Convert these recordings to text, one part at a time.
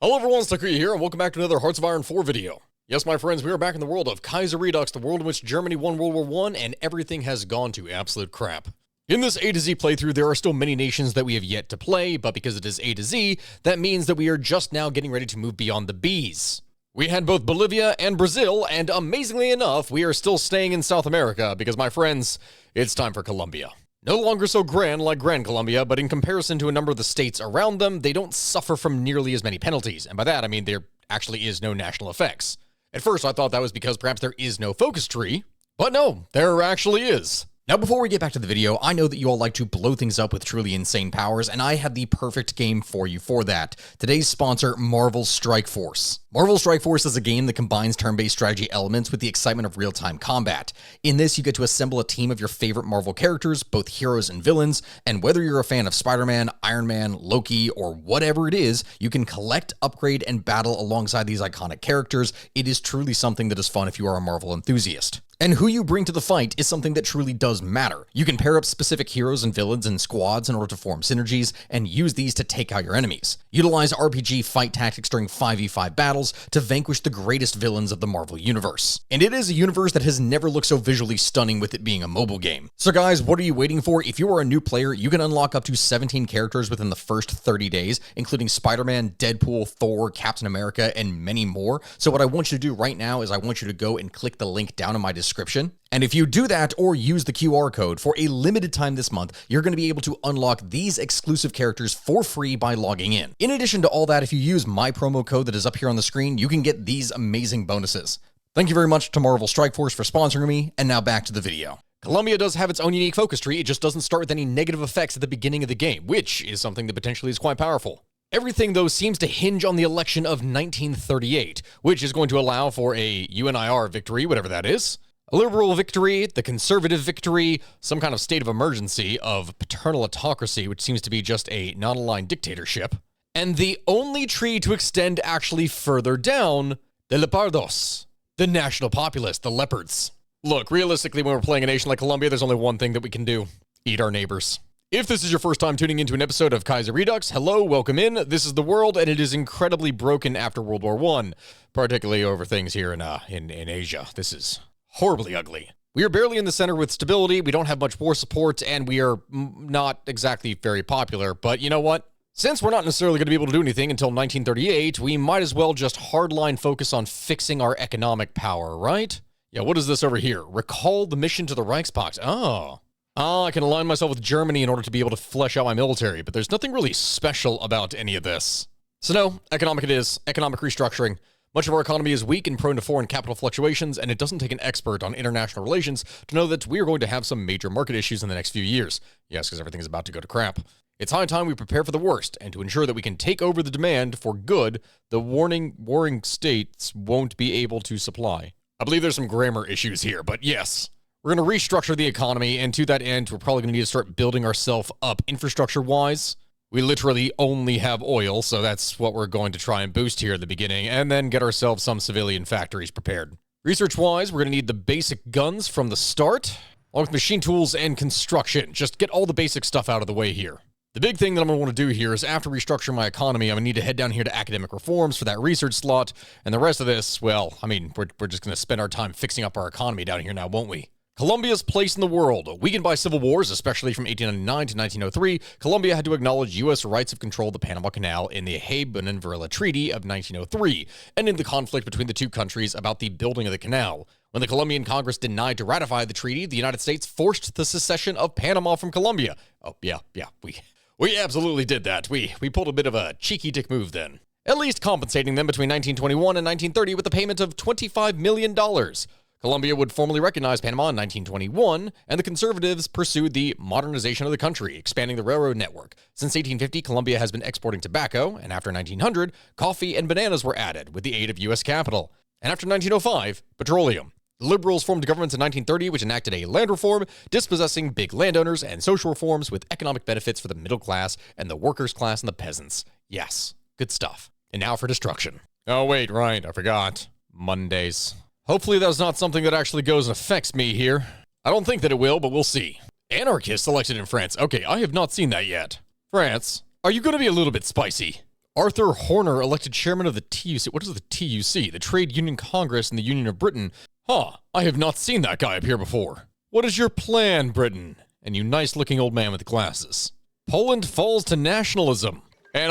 Hello everyone, Stucky here, and welcome back to another Hearts of Iron 4 video. Yes, my friends, we are back in the world of KAISERREDUX, the world in which Germany won World War I, and everything has gone to absolute crap. In this A to Z playthrough, there are still many nations that we have yet to play, but because it is A to Z, that means that we are just now getting ready to move beyond the Bs. We had both Bolivia and Brazil, and amazingly enough, we are still staying in South America, because my friends, it's time for Colombia. No longer so grand like Gran Colombia, but in comparison to a number of the states around them, they don't suffer from nearly as many penalties, and by that I mean there actually is no national effects. At first I thought that was because perhaps there is no focus tree, but no, there actually is. Now before we get back to the video, I know that you all like to blow things up with truly insane powers, and I have the perfect game for you for that. Today's sponsor, Marvel Strike Force. Marvel Strike Force is a game that combines turn-based strategy elements with the excitement of real-time combat. In this, you get to assemble a team of your favorite Marvel characters, both heroes and villains, and whether you're a fan of Spider-Man, Iron Man, Loki, or whatever it is, you can collect, upgrade, and battle alongside these iconic characters. It is truly something that is fun if you are a Marvel enthusiast. And who you bring to the fight is something that truly does matter. You can pair up specific heroes and villains in squads in order to form synergies, and use these to take out your enemies. Utilize RPG fight tactics during 5v5 battles to vanquish the greatest villains of the Marvel Universe. And it is a universe that has never looked so visually stunning with it being a mobile game. So guys, what are you waiting for? If you are a new player, you can unlock up to 17 characters within the first 30 days, including Spider-Man, Deadpool, Thor, Captain America, and many more. So what I want you to do right now is I want you to go and click the link down in my description. And if you do that or use the QR code for a limited time this month, you're going to be able to unlock these exclusive characters for free by logging in. In addition to all that, if you use my promo code that is up here on the screen, you can get these amazing bonuses. Thank you very much to Marvel Strike Force for sponsoring me, and now back to the video. Colombia does have its own unique focus tree, it just doesn't start with any negative effects at the beginning of the game, which is something that potentially is quite powerful. Everything, though, seems to hinge on the election of 1938, which is going to allow for a UNIR victory, whatever that is, a liberal victory, the conservative victory, some kind of state of emergency of paternal autocracy, which seems to be just a non-aligned dictatorship, and the only tree to extend actually further down, the leopardos, the national populace, the leopards. Look, realistically, when we're playing a nation like Colombia, there's only one thing that we can do: eat our neighbors. If this is your first time tuning into an episode of KAISERREDUX, hello, welcome in. This is the world, and it is incredibly broken after World War I, particularly over things here in Asia. This is horribly ugly. We are barely in the center with stability, we don't have much war support, and we are not exactly very popular, but you know what? Since we're not necessarily going to be able to do anything until 1938, we might as well just hardline focus on fixing our economic power, right? Yeah, what is this over here? Recall the mission to the Reichspakt. I can align myself with Germany in order to be able to flesh out my military, but there's nothing really special about any of this. So no, economic it is. Economic restructuring. Much of our economy is weak and prone to foreign capital fluctuations, and it doesn't take an expert on international relations to know that we are going to have some major market issues in the next few years. Yes, because everything is about to go to crap. It's high time we prepare for the worst, and to ensure that we can take over the demand for good, the warring states won't be able to supply. I believe there's some grammar issues here, but yes. We're going to restructure the economy, and to that end, we're probably going to need to start building ourselves up infrastructure-wise. We literally only have oil, so that's what we're going to try and boost here at the beginning, and then get ourselves some civilian factories prepared. Research-wise, we're going to need the basic guns from the start, along with machine tools and construction. Just get all the basic stuff out of the way here. The big thing that I'm going to want to do here is after restructuring my economy, I'm going to need to head down here to academic reforms for that research slot, and the rest of this, well, I mean, we're just going to spend our time fixing up our economy down here now, won't we? Colombia's place in the world. Weakened by civil wars, especially from 1899 to 1903, Colombia had to acknowledge U.S. rights of control of the Panama Canal in the Hay-Bonanvilla Treaty of 1903, ending the conflict between the two countries about the building of the canal. When the Colombian Congress denied to ratify the treaty, the United States forced the secession of Panama from Colombia. Oh, yeah, we absolutely did that. We pulled a bit of a cheeky dick move then. At least compensating them between 1921 and 1930 with a payment of $25 million. Colombia would formally recognize Panama in 1921, and the conservatives pursued the modernization of the country, expanding the railroad network. Since 1850, Colombia has been exporting tobacco, and after 1900, coffee and bananas were added with the aid of U.S. capital. And after 1905, petroleum. The Liberals formed governments in 1930, which enacted a land reform, dispossessing big landowners, and social reforms with economic benefits for the middle class and the workers' class and the peasants. Yes, good stuff. And now for destruction. Oh wait, right, I forgot. Mondays. Hopefully that's not something that actually goes and affects me here. I don't think that it will, but we'll see. Anarchists elected in France. Okay, I have not seen that yet. France, are you going to be a little bit spicy? Arthur Horner elected chairman of the TUC. What is the TUC? The Trade Union Congress in the Union of Britain. Huh, I have not seen that guy appear before. What is your plan, Britain? And you nice-looking old man with glasses. Poland falls to nationalism. And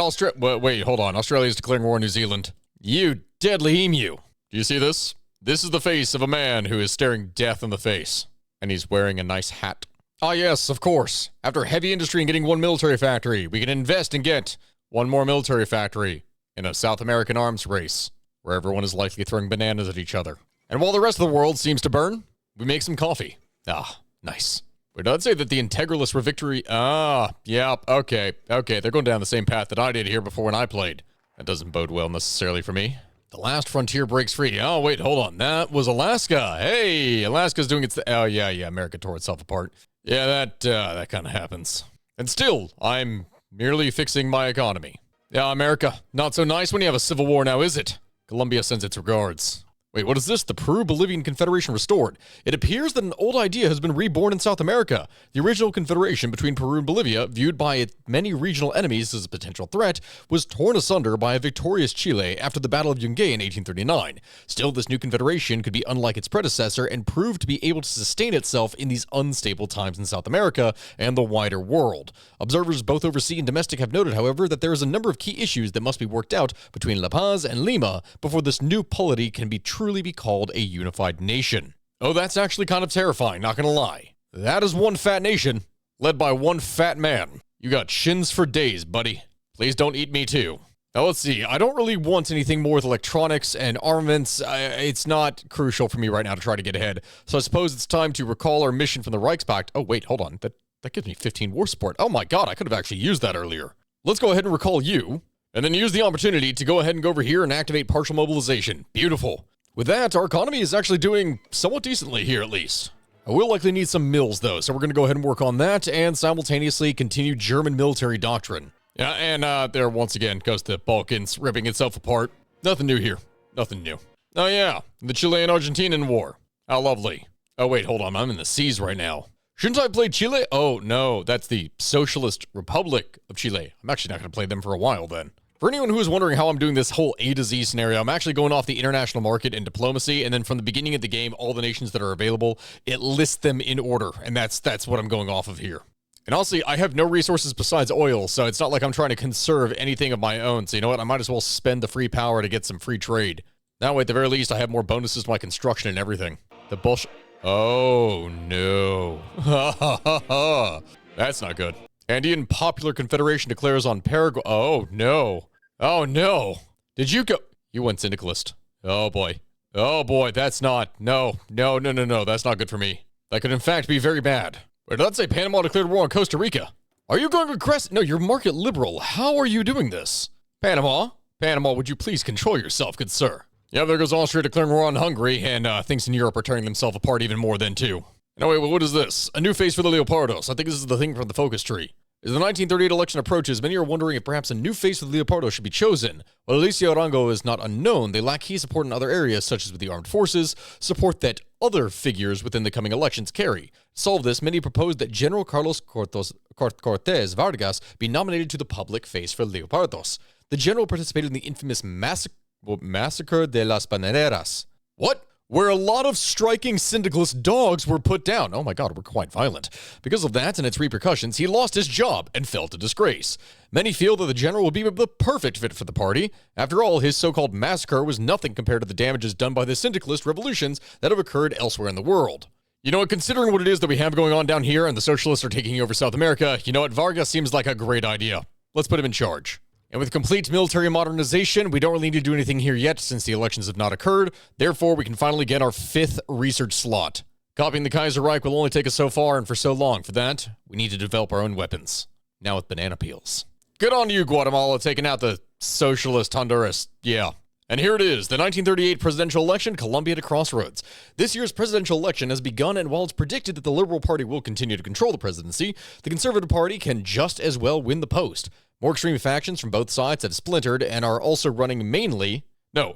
wait, hold on. Australia is declaring war on New Zealand. You deadly emu. Do you see this? This is the face of a man who is staring death in the face. And he's wearing a nice hat. Ah, yes, of course. After heavy industry and getting one military factory, we can invest and get one more military factory in a South American arms race, where everyone is likely throwing bananas at each other. And while the rest of the world seems to burn, we make some coffee. Ah, nice. But I'd say that the integralists were victory. Ah, yeah, okay. They're going down the same path that I did here before when I played. That doesn't bode well necessarily for me. The last frontier breaks free. Oh, wait, hold on. That was Alaska. Hey, Alaska's doing its... Oh, yeah, America tore itself apart. Yeah, that kind of happens. And still, I'm merely fixing my economy. Yeah, America, not so nice when you have a civil war now, is it? Colombia sends its regards. Wait, what is this? The Peru-Bolivian Confederation restored. It appears that an old idea has been reborn in South America. The original confederation between Peru and Bolivia, viewed by its many regional enemies as a potential threat, was torn asunder by a victorious Chile after the Battle of Yungay in 1839. Still, this new confederation could be unlike its predecessor and prove to be able to sustain itself in these unstable times in South America and the wider world. Observers both overseas and domestic have noted, however, that there is a number of key issues that must be worked out between La Paz and Lima before this new polity can truly be called a unified nation. Oh, that's actually kind of terrifying, not gonna lie. That is one fat nation, led by one fat man. You got shins for days, buddy. Please don't eat me too. Now let's see, I don't really want anything more with electronics and armaments. It's not crucial for me right now to try to get ahead. So I suppose it's time to recall our mission from the Reichspakt. Oh wait, hold on, that gives me 15 war support. Oh my god, I could have actually used that earlier. Let's go ahead and recall you, and then use the opportunity to go ahead and go over here and activate partial mobilization. Beautiful. With that, our economy is actually doing somewhat decently here, at least. I will likely need some mills, though, so we're going to go ahead and work on that and simultaneously continue German military doctrine. Yeah, and there, once again, goes the Balkans ripping itself apart. Nothing new here. Nothing new. Oh, yeah, the Chilean-Argentinian War. How lovely. Oh, wait, hold on. I'm in the seas right now. Shouldn't I play Chile? Oh, no, that's the Socialist Republic of Chile. I'm actually not going to play them for a while, then. For anyone who is wondering how I'm doing this whole A to Z scenario, I'm actually going off the international market and diplomacy, and then from the beginning of the game, all the nations that are available, it lists them in order, and that's what I'm going off of here. And honestly, I have no resources besides oil, so it's not like I'm trying to conserve anything of my own, so you know what, I might as well spend the free power to get some free trade. That way, at the very least, I have more bonuses to my construction and everything. The bullshit... Oh, no. Ha ha ha ha. That's not good. Andean Popular Confederation declares on Paraguay. Oh, no. Oh, no. Did you go? You went syndicalist. Oh, boy. Oh, boy. That's not. No. That's not good for me. That could, in fact, be very bad. Wait, did that say Panama declared war on Costa Rica? Are you going to regress? No, you're market liberal. How are you doing this? Panama? Panama, would you please control yourself, good sir? Yeah, there goes Austria declaring war on Hungary, and things in Europe are tearing themselves apart even more then, too. No, wait, what is this? A new face for the Leopardos. I think this is the thing from the focus tree. As the 1938 election approaches, many are wondering if perhaps a new face for the Leopardo should be chosen. While Alicia Arango is not unknown, they lack key support in other areas, such as with the armed forces, support that other figures within the coming elections carry. To solve this, many propose that General Carlos Cortés Vargas be nominated to the public face for Leopardos. The general participated in the infamous Massacre de las Bananeras. What? Where a lot of striking syndicalist dogs were put down. Oh my god, we're quite violent. Because of that and its repercussions, he lost his job and fell to disgrace. Many feel that the general will be the perfect fit for the party. After all, his so-called massacre was nothing compared to the damages done by the syndicalist revolutions that have occurred elsewhere in the world. You know what, considering what it is that we have going on down here and the socialists are taking over South America, you know what, Vargas seems like a great idea. Let's put him in charge. And with complete military modernization, we don't really need to do anything here yet since the elections have not occurred. Therefore, we can finally get our 5th research slot. Copying the Kaiser Reich will only take us so far and for so long. For that, we need to develop our own weapons. Now with banana peels. Good on you, Guatemala, taking out the socialist Honduras. Yeah. And here it is, the 1938 presidential election, Colombia to crossroads. This year's presidential election has begun, and while it's predicted that the Liberal Party will continue to control the presidency, the Conservative Party can just as well win the post. More extreme factions from both sides have splintered and are also running mainly the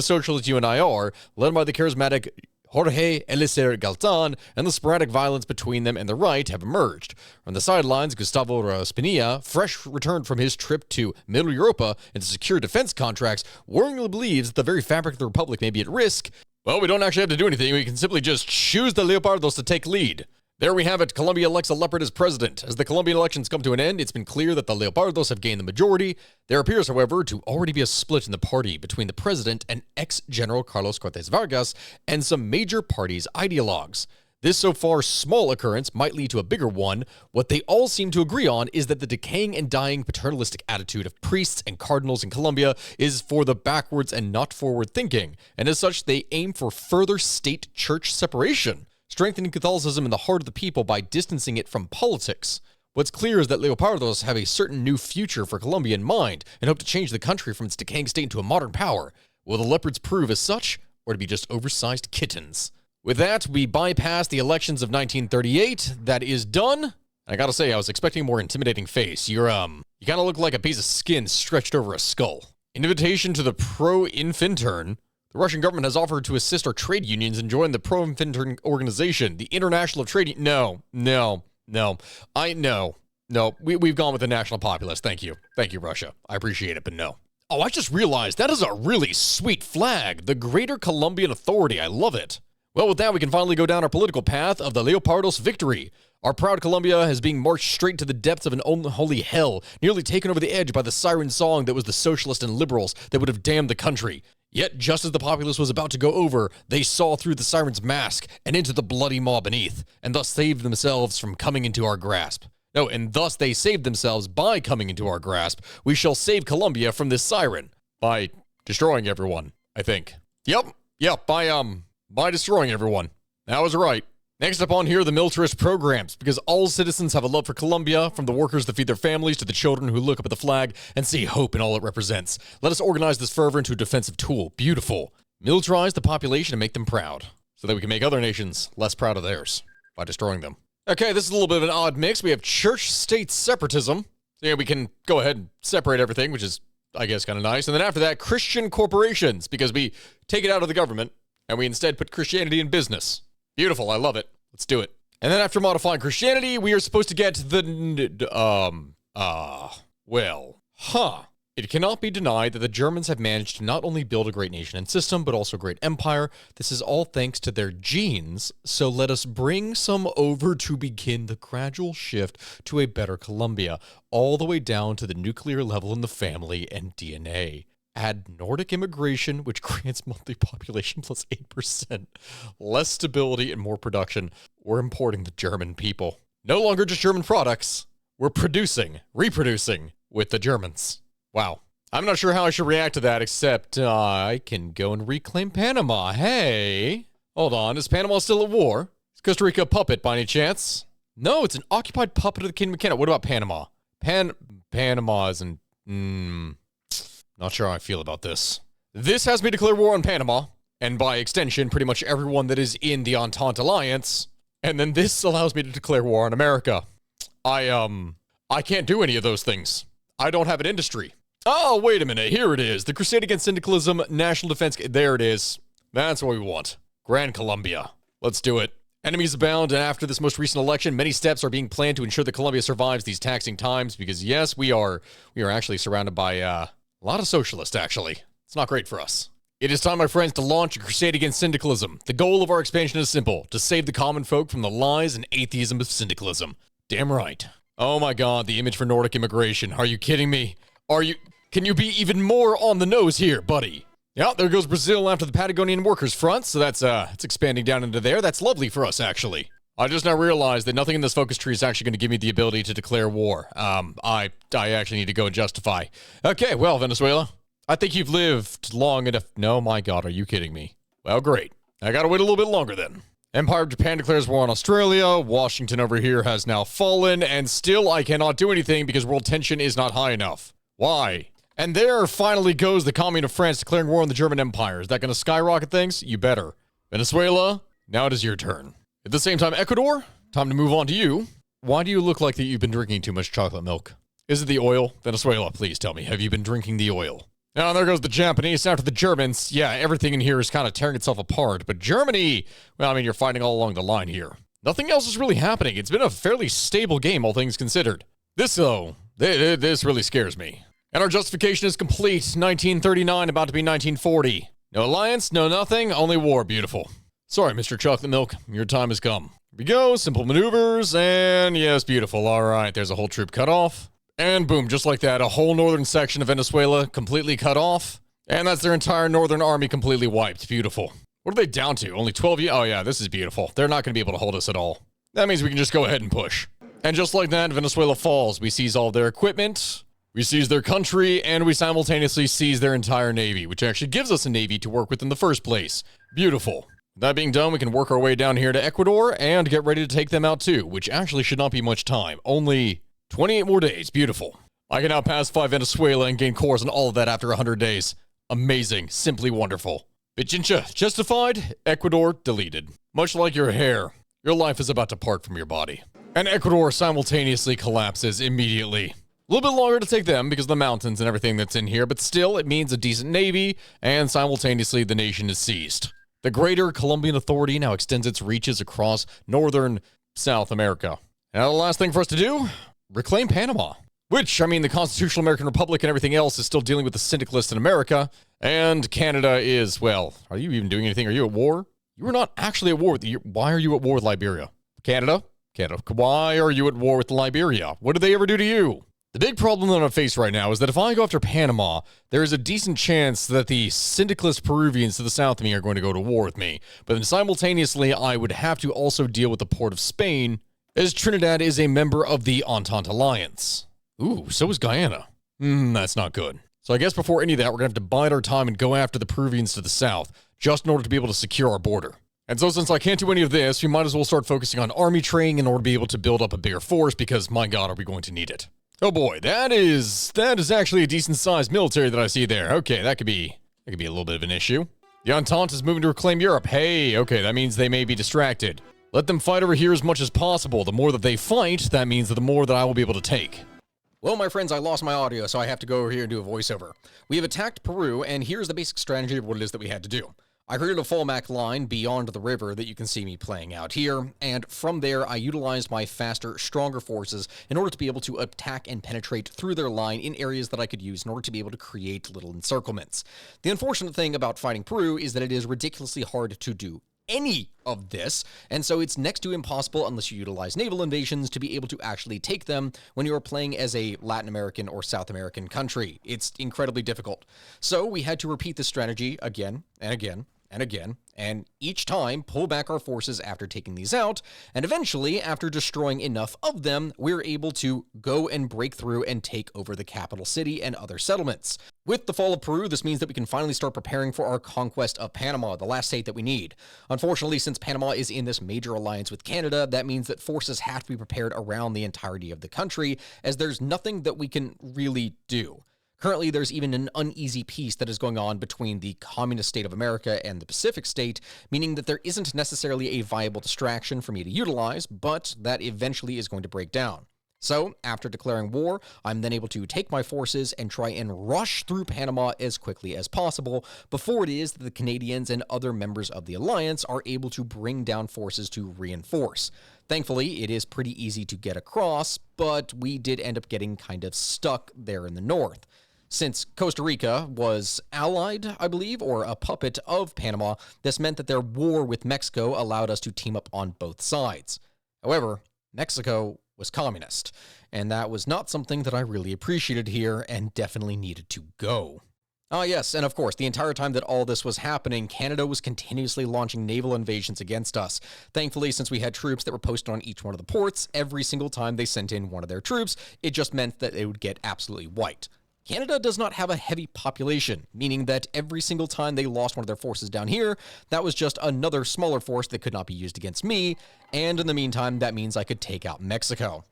socialist UNIR, led by the charismatic Jorge Eliezer Galtan, and the sporadic violence between them and the right have emerged. From the sidelines, Gustavo Espinilla, fresh returned from his trip to Middle Europa and to secure defense contracts, worryingly believes that the very fabric of the Republic may be at risk. Well, we don't actually have to do anything. We can simply just choose the Leopardos to take lead. There we have it. Colombia elects a leopard as president. As the Colombian elections come to an end, it's been clear that the Leopardos have gained the majority. There appears, however, to already be a split in the party between the president and ex-General Carlos Cortés Vargas and some major party's ideologues. This so far small occurrence might lead to a bigger one. What they all seem to agree on is that the decaying and dying paternalistic attitude of priests and cardinals in Colombia is for the backwards and not forward thinking, and as such they aim for further state-church separation, strengthening Catholicism in the heart of the people by distancing it from politics. What's clear is that Leopardos have a certain new future for Colombia in mind and hope to change the country from its decaying state into a modern power. Will the leopards prove as such, or to be just oversized kittens? With that, we bypass the elections of 1938. That is done. I gotta say, I was expecting a more intimidating face. You kind of look like a piece of skin stretched over a skull. Invitation to the pro-Infintern. The Russian government has offered to assist our trade unions and join the pro-Infintern organization, the International Trade Union. No. We've gone with the national populace. Thank you, Russia. I appreciate it, but no. Oh, I just realized that is a really sweet flag. The Greater Colombian Authority. I love it. Well, with that, we can finally go down our political path of the Leopardos victory. Our proud Colombia has been marched straight to the depths of an unholy hell, nearly taken over the edge by the siren song that was the socialists and liberals that would have damned the country. Yet, just as the populace was about to go over, they saw through the siren's mask and into the bloody maw beneath, and thus saved themselves from coming into our grasp. No, and thus they saved themselves by coming into our grasp. We shall save Colombia from this siren. By destroying everyone, I think. Yep, by destroying everyone. That was right. Next up on here, the militarist programs, because all citizens have a love for Colombia, from the workers that feed their families to the children who look up at the flag and see hope in all it represents. Let us organize this fervor into a defensive tool. Beautiful. Militarize the population and make them proud, so that we can make other nations less proud of theirs by destroying them. Okay, this is a little bit of an odd mix. We have church-state separatism. So yeah, we can go ahead and separate everything, which is, I guess, kind of nice. And then after that, Christian corporations, because we take it out of the government and we instead put Christianity in business. Beautiful, I love it. Let's do it. And then after modifying Christianity, we are supposed to get the, It cannot be denied that the Germans have managed to not only build a great nation and system, but also a great empire. This is all thanks to their genes, so let us bring some over to begin the gradual shift to a better Colombia, all the way down to the nuclear level in the family and DNA. Add Nordic immigration, which grants monthly population plus 8%, less stability and more production. We're importing the German people. No longer just German products. We're reproducing with the Germans. Wow. I'm not sure how I should react to that, except I can go and reclaim Panama. Hey. Hold on, is Panama still at war? Is Costa Rica a puppet by any chance? No, it's an occupied puppet of the Kingdom of Canada. What about Panama? Panama isn't... Not sure how I feel about this. This has me declare war on Panama, and by extension, pretty much everyone that is in the Entente Alliance. And then this allows me to declare war on America. I can't do any of those things. I don't have an industry. Oh, wait a minute. Here it is. The Crusade against syndicalism, national defense. There it is. That's what we want. Grand Colombia. Let's do it. Enemies abound, and after this most recent election, many steps are being planned to ensure that Colombia survives these taxing times, because yes, we are actually surrounded by, a lot of socialists, actually. It's not great for us. It is time, my friends, to launch a crusade against syndicalism. The goal of our expansion is simple: to save the common folk from the lies and atheism of syndicalism. Damn right. Oh my god, the image for Nordic immigration. Are you kidding me? Can you be even more on the nose here, buddy? Yeah, there goes Brazil after the Patagonian workers front, so that's, it's expanding down into there. That's lovely for us, actually. I just now realized that nothing in this focus tree is actually going to give me the ability to declare war. I actually need to go and justify. Okay, well, Venezuela, I think you've lived long enough. No, my God, are you kidding me? Well, great. I gotta wait a little bit longer then. Empire of Japan declares war on Australia. Washington over here has now fallen, and still I cannot do anything because world tension is not high enough. Why? And there finally goes the Commune of France declaring war on the German Empire. Is that going to skyrocket things? You better. Venezuela, now it is your turn. At the same time, Ecuador, time to move on to you. Why do you look like that you've been drinking too much chocolate milk? Is it the oil? Venezuela, please tell me. Have you been drinking the oil? Now, there goes the Japanese after the Germans. Yeah, everything in here is kind of tearing itself apart. But Germany, well, I mean, you're fighting all along the line here. Nothing else is really happening. It's been a fairly stable game, all things considered. This, though, this really scares me. And our justification is complete. 1939, about to be 1940. No alliance, no nothing, only war. Beautiful. Sorry, Mr. Chocolate Milk, your time has come. Here we go, simple maneuvers, and yes, beautiful. All right, there's a whole troop cut off. And boom, just like that, a whole northern section of Venezuela completely cut off. And that's their entire northern army completely wiped. Beautiful. What are they down to? Only 12 Oh yeah, this is beautiful. They're not going to be able to hold us at all. That means we can just go ahead and push. And just like that, Venezuela falls. We seize all their equipment, we seize their country, and we simultaneously seize their entire navy, which actually gives us a navy to work with in the first place. Beautiful. That being done, we can work our way down here to Ecuador and get ready to take them out too, which actually should not be much time. Only 28 more days. Beautiful. I can now pacify Venezuela and gain cores on all of that after 100 days. Amazing. Simply wonderful. Pichincha justified. Ecuador deleted. Much like your hair, your life is about to part from your body. And Ecuador simultaneously collapses immediately. A little bit longer to take them because of the mountains and everything that's in here, but still it means a decent navy and simultaneously the nation is seized. The Greater Colombian Authority now extends its reaches across northern South America. Now the last thing for us to do, reclaim Panama. Which, I mean, the Constitutional American Republic and everything else is still dealing with the syndicalists in America. And Canada is, well, are you even doing anything? Are you at war? You are not actually at war with why are you at war with Liberia? Canada? Canada. Why are you at war with Liberia? What did they ever do to you? The big problem that I face right now is that if I go after Panama, there is a decent chance that the syndicalist Peruvians to the south of me are going to go to war with me. But then simultaneously, I would have to also deal with the port of Spain, as Trinidad is a member of the Entente Alliance. Ooh, so is Guyana. That's not good. So I guess before any of that, we're going to have to bide our time and go after the Peruvians to the south, just in order to be able to secure our border. And so since I can't do any of this, we might as well start focusing on army training in order to be able to build up a bigger force, because my god, are we going to need it. Oh boy, that is actually a decent-sized military that I see there. Okay, that could be a little bit of an issue. The Entente is moving to reclaim Europe. Hey, okay, that means they may be distracted. Let them fight over here as much as possible. The more that they fight, that means that the more that I will be able to take. Well, my friends, I lost my audio, so I have to go over here and do a voiceover. We have attacked Peru, and here's the basic strategy of what it is that we had to do. I created a fallback line beyond the river that you can see me playing out here, and from there I utilized my faster, stronger forces in order to be able to attack and penetrate through their line in areas that I could use in order to be able to create little encirclements. The unfortunate thing about fighting Peru is that it is ridiculously hard to do any of this, and so it's next to impossible unless you utilize naval invasions to be able to actually take them when you are playing as a Latin American or South American country. It's incredibly difficult. So we had to repeat this strategy again and again and again, and each time pull back our forces after taking these out, and eventually, after destroying enough of them, we're able to go and break through and take over the capital city and other settlements. With the fall of Peru, this means that we can finally start preparing for our conquest of Panama, the last state that we need. Unfortunately, since Panama is in this major alliance with Canada, that means that forces have to be prepared around the entirety of the country, as there's nothing that we can really do. Currently, there's even an uneasy peace that is going on between the communist state of America and the Pacific state, meaning that there isn't necessarily a viable distraction for me to utilize, but that eventually is going to break down. So, after declaring war, I'm then able to take my forces and try and rush through Panama as quickly as possible before it is that the Canadians and other members of the alliance are able to bring down forces to reinforce. Thankfully, it is pretty easy to get across, but we did end up getting kind of stuck there in the north. Since Costa Rica was allied, I believe, or a puppet of Panama, this meant that their war with Mexico allowed us to team up on both sides. However, Mexico was communist, and that was not something that I really appreciated here and definitely needed to go. Ah yes, and of course, the entire time that all this was happening, Canada was continuously launching naval invasions against us. Thankfully, since we had troops that were posted on each one of the ports, every single time they sent in one of their troops, it just meant that they would get absolutely wiped. Canada does not have a heavy population, meaning that every single time they lost one of their forces down here, that was just another smaller force that could not be used against me, and in the meantime, that means I could take out Mexico.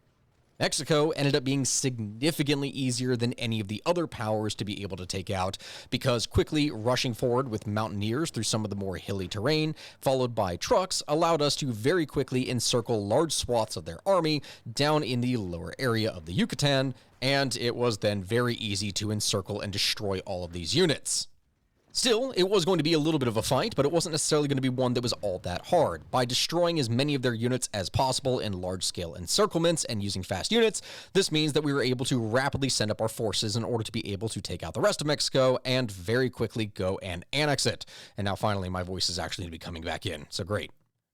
Mexico ended up being significantly easier than any of the other powers to be able to take out, because quickly rushing forward with mountaineers through some of the more hilly terrain, followed by trucks, allowed us to very quickly encircle large swaths of their army down in the lower area of the Yucatan, and it was then very easy to encircle and destroy all of these units. Still, it was going to be a little bit of a fight, but it wasn't necessarily going to be one that was all that hard. By destroying as many of their units as possible in large-scale encirclements and using fast units, this means that we were able to rapidly send up our forces in order to be able to take out the rest of Mexico and very quickly go and annex it. And now finally my voice is actually going to be coming back in, so great.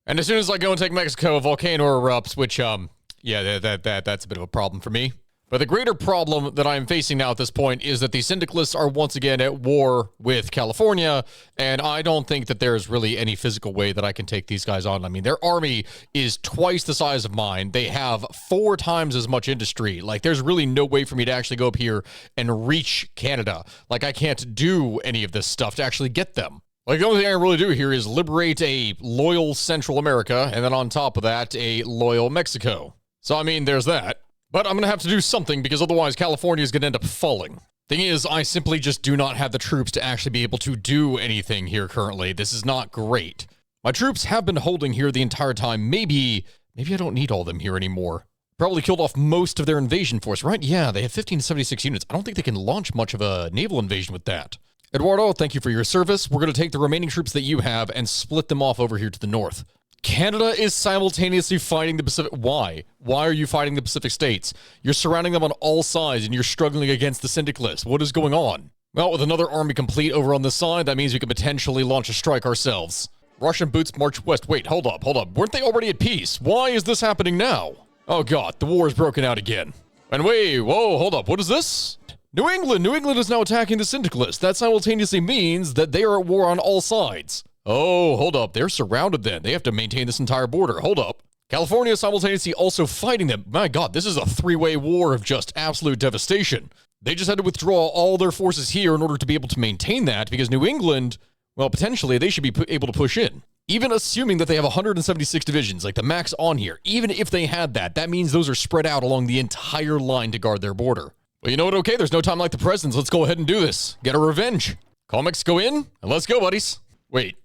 And as soon as I go and take Mexico, a volcano erupts, which, yeah, that's a bit of a problem for me. But the greater problem that I'm facing now at this point is that the syndicalists are once again at war with California, and I don't think that there's really any physical way that I can take these guys on. I mean, their army is twice the size of mine. They have 4 times as much industry. Like, there's really no way for me to actually go up here and reach Canada. Like, I can't do any of this stuff to actually get them. Like, the only thing I really do here is liberate a loyal Central America, and then on top of that, a loyal Mexico. So, I mean, there's that. But I'm going to have to do something because otherwise California is going to end up falling. Thing is, I simply just do not have the troops to actually be able to do anything here currently. This is not great. My troops have been holding here the entire time. Maybe I don't need all of them here anymore. Probably killed off most of their invasion force, right? Yeah, they have 15 to 76 units. I don't think they can launch much of a naval invasion with that. Eduardo, thank you for your service. We're going to take the remaining troops that you have and split them off over here to the north. Canada is simultaneously fighting the Pacific. Why? Why are you fighting the Pacific states? You're surrounding them on all sides and you're struggling against the syndicalists. What is going on? Well, with another army complete over on this side, that means we could potentially launch a strike ourselves. Russian boots march west. Wait, hold up. Weren't they already at peace? Why is this happening now? Oh god, the war has broken out again. And wait, whoa, hold up. What is this? New England is now attacking the syndicalists. That simultaneously means that they are at war on all sides. Oh, hold up. They're surrounded then. They have to maintain this entire border. Hold up. California simultaneously also fighting them. My god, this is a 3-way war of just absolute devastation. They just had to withdraw all their forces here in order to be able to maintain that because New England, well, potentially they should be able to push in. Even assuming that they have 176 divisions, like the max on here, even if they had that, that means those are spread out along the entire line to guard their border. Well, you know what? Okay, there's no time like the present. Let's go ahead and do this. Get a revenge. Call Mexico in, and let's go, buddies. Wait.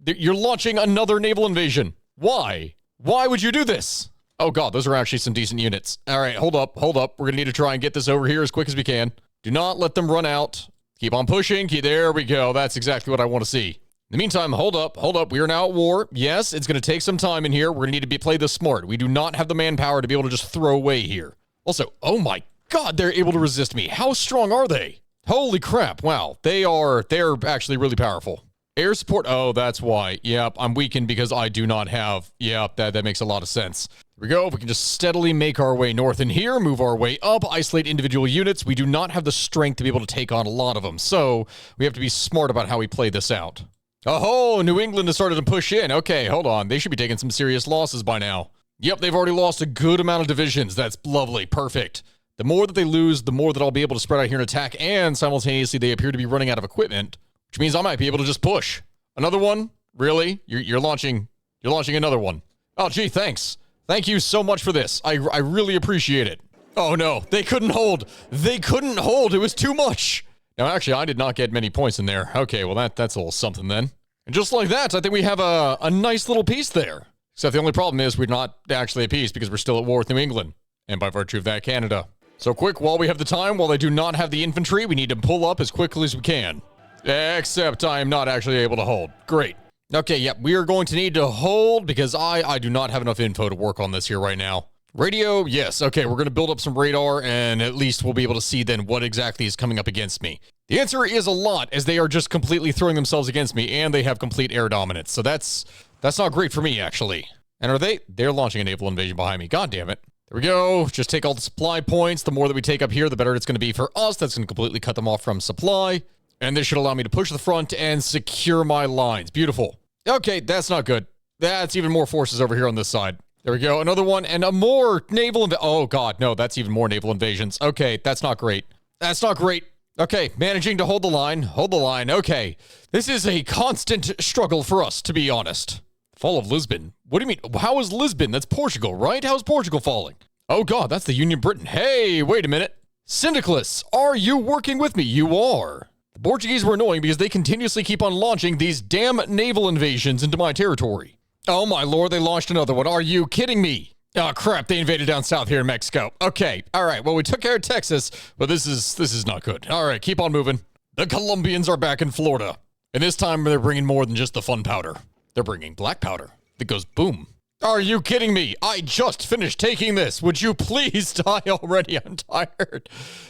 You're launching another naval invasion. Why? Why would you do this? Oh god, those are actually some decent units. All right, hold up. We're gonna need to try and get this over here as quick as we can. Do not let them run out. Keep on pushing. There we go. That's exactly what I want to see. In the meantime, hold up. We are now at war. Yes, it's gonna take some time in here. We're gonna need to play this smart. We do not have the manpower to be able to just throw away here. Also, oh my god, they're able to resist me. How strong are they? Holy crap. Wow, they're actually really powerful. Air support. Oh, that's why. Yep, I'm weakened because I do not have. Yep, that makes a lot of sense. Here we go. We can just steadily make our way north in here, move our way up, isolate individual units. We do not have the strength to be able to take on a lot of them, so we have to be smart about how we play this out. Oh, New England has started to push in. Okay, hold on. They should be taking some serious losses by now. Yep, they've already lost a good amount of divisions. That's lovely. Perfect. The more that they lose, the more that I'll be able to spread out here and attack, and simultaneously they appear to be running out of equipment. Which means I might be able to just push. Another one? Really? You're launching another one. Oh, gee, thanks. Thank you so much for this. I really appreciate it. Oh, no. They couldn't hold. It was too much. Now, actually, I did not get many points in there. Okay, well, that's a little something then. And just like that, I think we have a nice little piece there. Except the only problem is we're not actually at peace because we're still at war with New England. And by virtue of that, Canada. So quick, while we have the time, while they do not have the infantry, we need to pull up as quickly as we can. Except I am not actually able to hold. Great. Okay, yep, we are going to need to hold because I do not have enough info to work on this here right now. Radio, yes. Okay, we're going to build up some radar and at least we'll be able to see then what exactly is coming up against me. The answer is a lot as they are just completely throwing themselves against me and they have complete air dominance. So that's not great for me, actually. And they're launching a naval invasion behind me. God damn it. There we go. Just take all the supply points. The more that we take up here, the better it's going to be for us. That's going to completely cut them off from supply. And this should allow me to push the front and secure my lines. Beautiful. Okay, that's not good. That's even more forces over here on this side. There we go. Another one and a more naval oh god, no, that's even more naval invasions. Okay, that's not great. That's not great. Okay, managing to hold the line. Hold the line. Okay. This is a constant struggle for us, to be honest. Fall of Lisbon. What do you mean? How is Lisbon? That's Portugal, right? How's Portugal falling? Oh god, that's the Union Britain. Hey, wait a minute. Syndicalists, are you working with me? You are. The Portuguese were annoying because they continuously keep on launching these damn naval invasions into my territory. Oh my lord, they launched another one. Are you kidding me? Oh crap, they invaded down south here in Mexico. Okay, all right, well we took care of Texas, but this is not good. All right, keep on moving. The Colombians are back in Florida, and this time they're bringing more than just the fun powder. They're bringing black powder that goes boom. Are you kidding me? I just finished taking this. Would you please die already? I'm tired.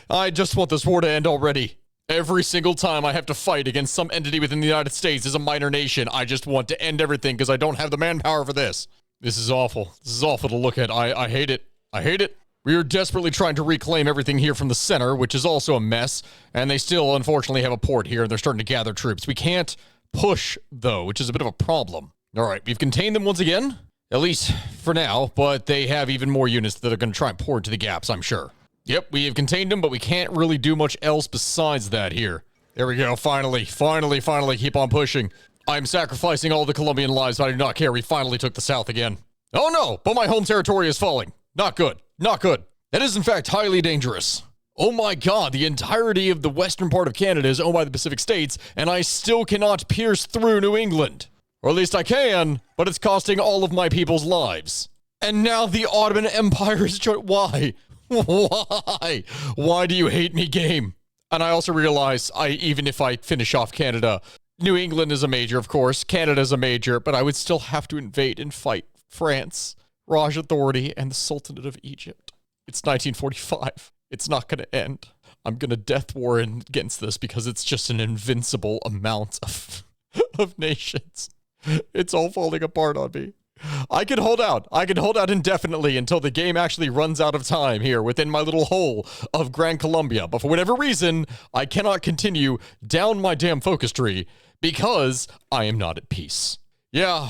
I just want this war to end already. Every single time I have to fight against some entity within the United States as a minor nation, I just want to end everything because I don't have the manpower for this. This is awful. This is awful to look at. I hate it. I hate it. We are desperately trying to reclaim everything here from the center, which is also a mess, and they still, unfortunately, have a port here, and they're starting to gather troops. We can't push, though, which is a bit of a problem. All right, we've contained them once again, at least for now, but they have even more units that are going to try and pour into the gaps, I'm sure. Yep, we have contained them, but we can't really do much else besides that here. There we go, finally, keep on pushing. I'm sacrificing all the Colombian lives, but I do not care. We finally took the south again. Oh no, but my home territory is falling. Not good, not good. That is in fact highly dangerous. Oh my god, the entirety of the western part of Canada is owned by the Pacific States, and I still cannot pierce through New England. Or at least I can, but it's costing all of my people's lives. And now the Ottoman Empire is why? Why? Why do you hate me, game? And I also realize, even if I finish off Canada, New England is a major, of course, Canada is a major, but I would still have to invade and fight France, Raj Authority, and the Sultanate of Egypt. It's 1945. It's not going to end. I'm going to death war against this because it's just an invincible amount of nations. It's all falling apart on me. I can hold out. I can hold out indefinitely until the game actually runs out of time here within my little hole of Gran Colombia. But for whatever reason, I cannot continue down my damn focus tree because I am not at peace. Yeah,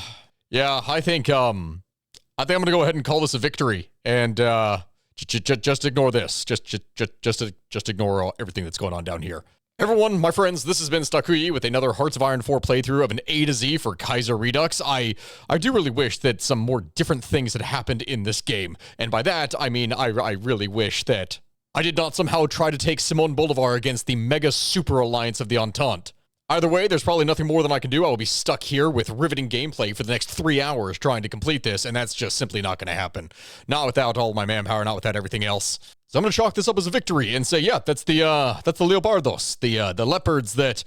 I think I'm going to go ahead and call this a victory and just ignore this. Just ignore everything that's going on down here. Everyone, my friends, this has been Stakuyi with another Hearts of Iron 4 playthrough of an A to Z for KAISERREDUX. I do really wish that some more different things had happened in this game. And by that, I mean, I really wish that I did not somehow try to take Simon Bolivar against the mega super alliance of the Entente. Either way, there's probably nothing more than I can do. I will be stuck here with riveting gameplay for the next 3 hours trying to complete this, and that's just simply not going to happen. Not without all my manpower, not without everything else. So I'm going to chalk this up as a victory and say, yeah, that's the Leopardos, the leopards that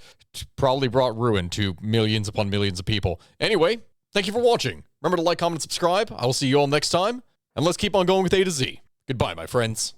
probably brought ruin to millions upon millions of people. Anyway, thank you for watching. Remember to like, comment, and subscribe. I will see you all next time, and let's keep on going with A to Z. Goodbye, my friends.